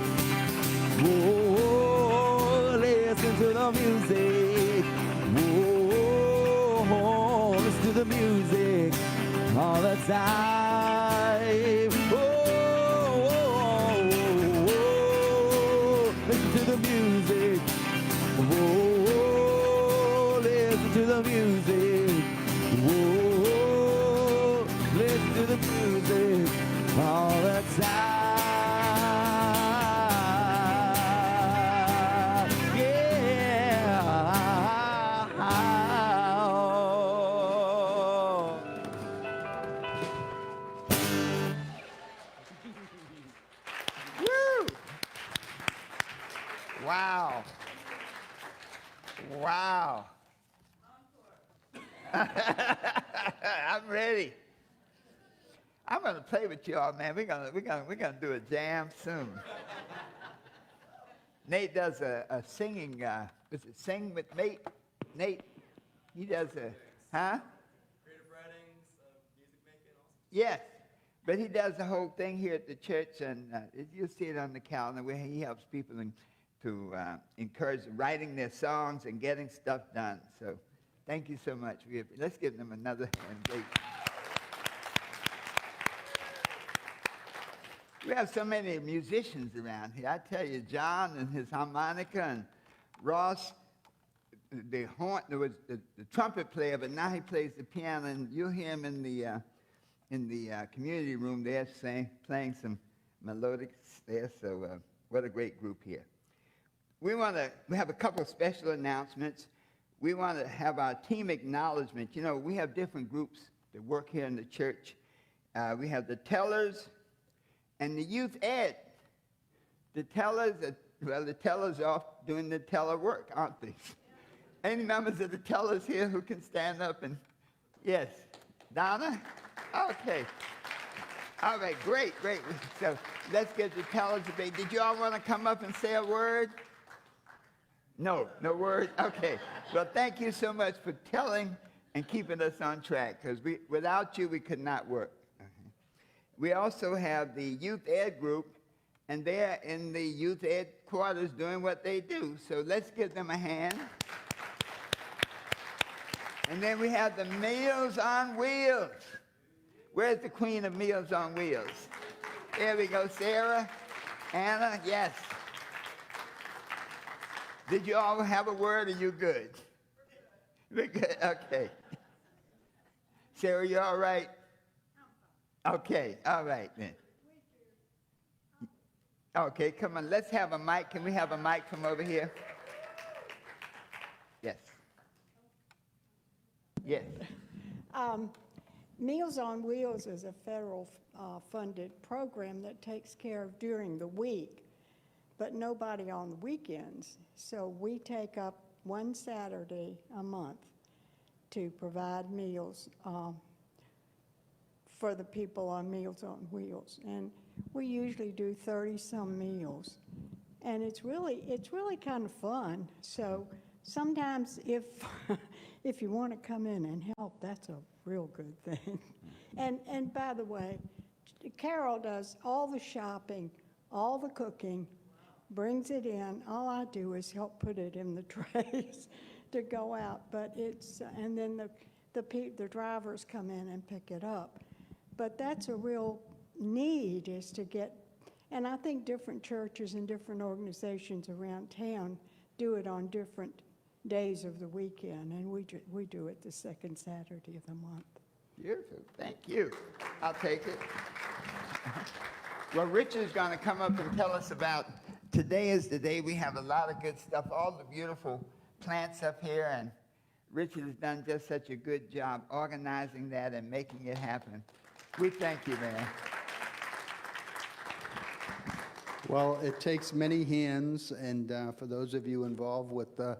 Whoa, listen to the music. Whoa, listen to the music all the time. Oh, oh, oh, oh, listen to the music. Oh, listen to the music. Oh, listen to the music all the time. Yeah. Woo! Wow. Wow. I'm ready. I'm gonna play with y'all, man. We're gonna do a jam soon. Nate does a singing. Is it Sing with Nate? Nate, he does a Creative writings, music making also. yes, but he does the whole thing here at the church, and you'll see it on the calendar where he helps people to encourage writing their songs and getting stuff done. So, thank you so much. Let's give them another hand. Great. We have so many musicians around here. I tell you, John and his harmonica, and Ross, the trumpet player, but now he plays the piano, and you'll hear him in the community room there playing some melodics there. So what a great group here. We have a couple of special announcements. We want to have our team acknowledgement. You know, we have different groups that work here in the church. We have the tellers and the youth ed. The tellers are off doing the teller work, aren't they? Any members of the tellers here who can stand up and, yes. Donna? Okay. All right, great. So let's get the tellers debate. Did you all want to come up and say a word? No word? Okay. Well, thank you so much for telling and keeping us on track, because without you, we could not work. We also have the youth ed group, and they're in the youth ed quarters doing what they do. So let's give them a hand. And then we have the Meals on Wheels. Where's the queen of Meals on Wheels? There we go, Sarah, Anna, yes. Did you all have a word? Are you good? We're good, okay. Sarah, you all right? Okay, all right then. Okay, come on, let's have a mic. Can we have a mic from over here? Yes. Yes. Meals on Wheels is a federal funded program that takes care of during the week, but nobody on the weekends. So we take up one Saturday a month to provide meals for the people on Meals on Wheels. And we usually do 30-some meals. And it's really kind of fun. So sometimes if you want to come in and help, that's a real good thing. And by the way, Carol does all the shopping, all the cooking, brings it in. All I do is help put it in the trays to go out. But it's and then the drivers come in and pick it up. But that's a real need, is to get And I think different churches and different organizations around town do it on different days of the weekend, and we do it the second Saturday of the month. Beautiful. Thank you. I'll take it. Well, Richard's going to come up and tell us about today is the day. We have a lot of good stuff, all the beautiful plants up here, and Richard has done just such a good job organizing that and making it happen. We thank you, man. Well, it takes many hands, and for those of you involved with the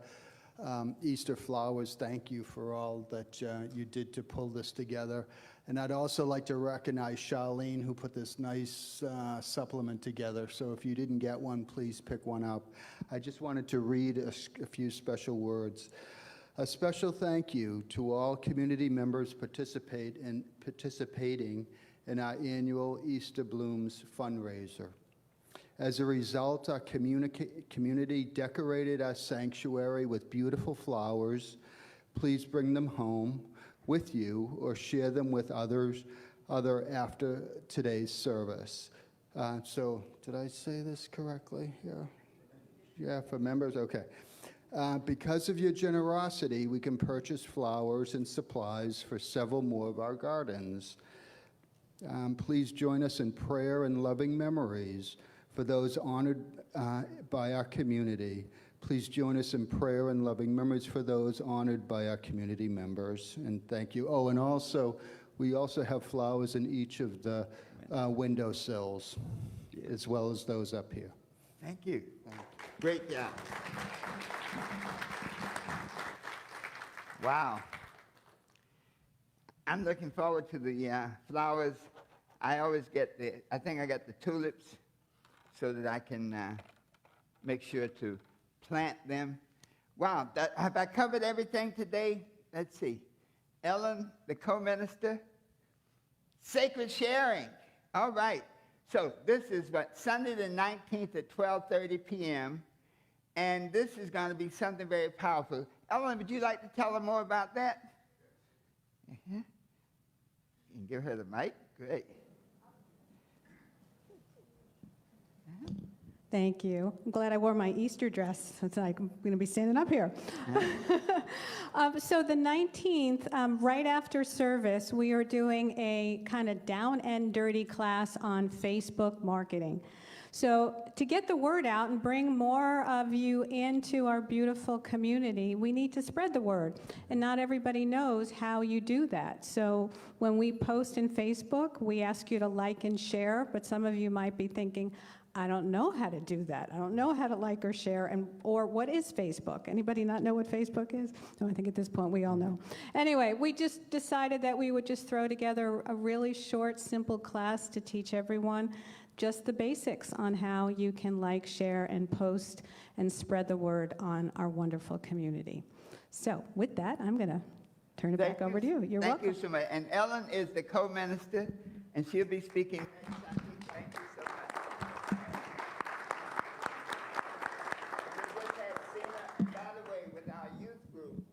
Easter flowers, thank you for all that you did to pull this together. And I'd also like to recognize Charlene, who put this nice supplement together. So if you didn't get one, please pick one up. I just wanted to read a few special words. A special thank you to all community members participating in our annual Easter Blooms fundraiser. As a result, our community decorated our sanctuary with beautiful flowers. Please bring them home with you or share them with others after today's service. So did I say this correctly? Yeah, for members? Okay. Because of your generosity, we can purchase flowers and supplies for several more of our gardens. Please join us in prayer and loving memories for those honored by our community. Please join us in prayer and loving memories for those honored by our community members. And thank you. Oh, and also, we also have flowers in each of the windowsills, as well as those up here. Thank you. Great job. Wow. I'm looking forward to the flowers. I always get I think I got the tulips so that I can make sure to plant them. Wow, have I covered everything today? Let's see. Ellen, the co-minister. Sacred sharing. All right. So this is Sunday the 19th at 12:30 p.m. And this is going to be something very powerful. Ellen, would you like to tell them more about that? You can give her the mic. Great. Thank you. I'm glad I wore my Easter dress, since I'm going to be standing up here. So the 19th, right after service, we are doing a kind of down and dirty class on Facebook marketing. So to get the word out and bring more of you into our beautiful community, we need to spread the word. And not everybody knows how you do that. So when we post in Facebook, we ask you to like and share, but some of you might be thinking, I don't know how to do that. I don't know how to like or share, or what is Facebook? Anybody not know what Facebook is? No, I think at this point we all know. Anyway, we just decided that we would just throw together a really short, simple class to teach everyone just the basics on how you can like, share, and post and spread the word on our wonderful community. So with that, I'm going to turn it back over to you. You're welcome. Thank you so much. And Ellen is the co-minister, and she'll be speaking next Sunday. Thank you so much. We just had Senna, by the way, with our youth group.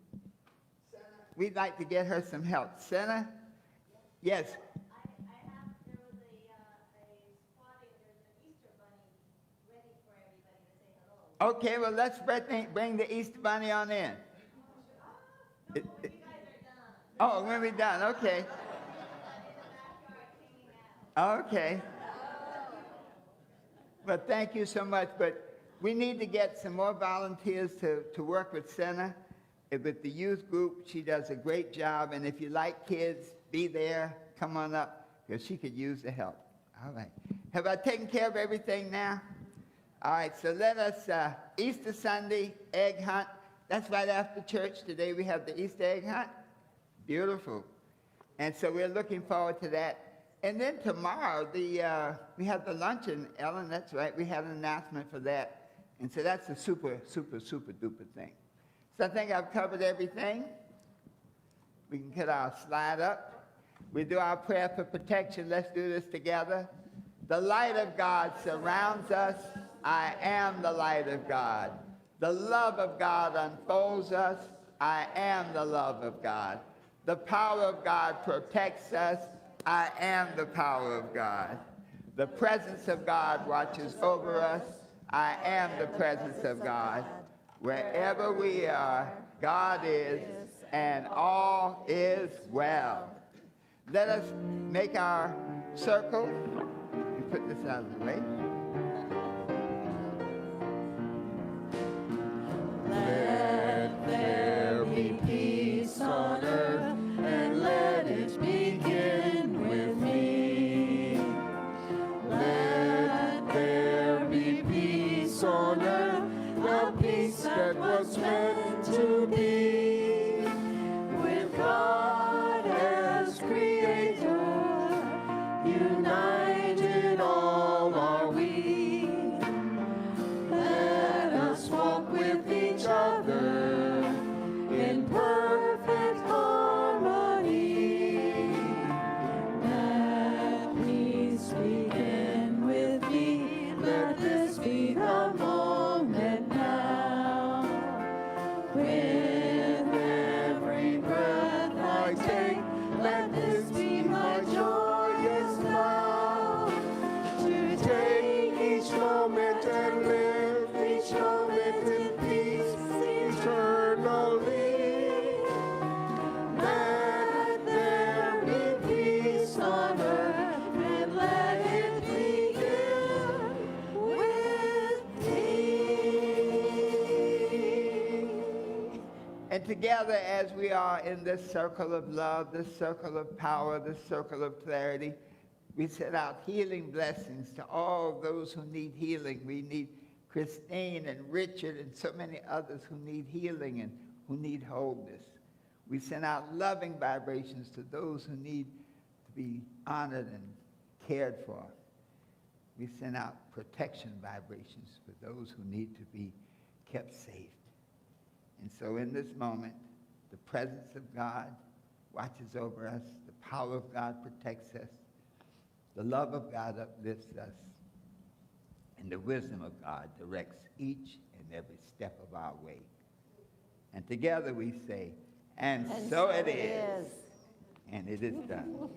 Senna, we'd like to get her some help. Senna? Yes. There was a spotting, there's an Easter bunny ready for everybody to say hello. Okay, well, let's bring the Easter Bunny on in. No, when you guys are done. Oh, when we're done, okay. In the backyard hanging out. Okay. Well, thank you so much, but we need to get some more volunteers to work with Senna, with the youth group. She does a great job, and if you like kids, be there, come on up, because she could use the help. All right. Have I taken care of everything now? All right, so let us, Easter Sunday, egg hunt. That's right after church. Today we have the Easter egg hunt. Beautiful. And so we're looking forward to that. And then tomorrow, we have the luncheon, Ellen, that's right. We had an announcement for that. And so that's a super, super, super duper thing. So I think I've covered everything. We can get our slide up. We do our prayer for protection. Let's do this together. The light of God surrounds us. I am the light of God. The love of God unfolds us. I am the love of God. The power of God protects us. I am the power of God. The presence of God watches over us. I am the presence of God. Wherever we are, God is, and all is well. Let us make our circle. Let me put this out of the way. Let there be peace on earth, and let it begin with me. Let there be peace on earth, a peace that was meant to be. With God as creator, united all are we. Let us walk with each other in perfect harmony. Let peace begin with me. Let this be the moment now. With every breath I take, let this be my joyous vow. To take each moment and live each moment in peace eternally. Let there be peace on earth, and let it begin with me. And together, as we are in this circle of love, this circle of power, this circle of clarity, we send out healing blessings to all those who need healing. We need Christine and Richard and so many others who need healing and who need wholeness. We send out loving vibrations to those who need to be honored and cared for. We send out protection vibrations for those who need to be kept safe. And so in this moment, the presence of God watches over us, the power of God protects us, the love of God uplifts us, and the wisdom of God directs each and every step of our way. And together we say, and so it is, and it is done.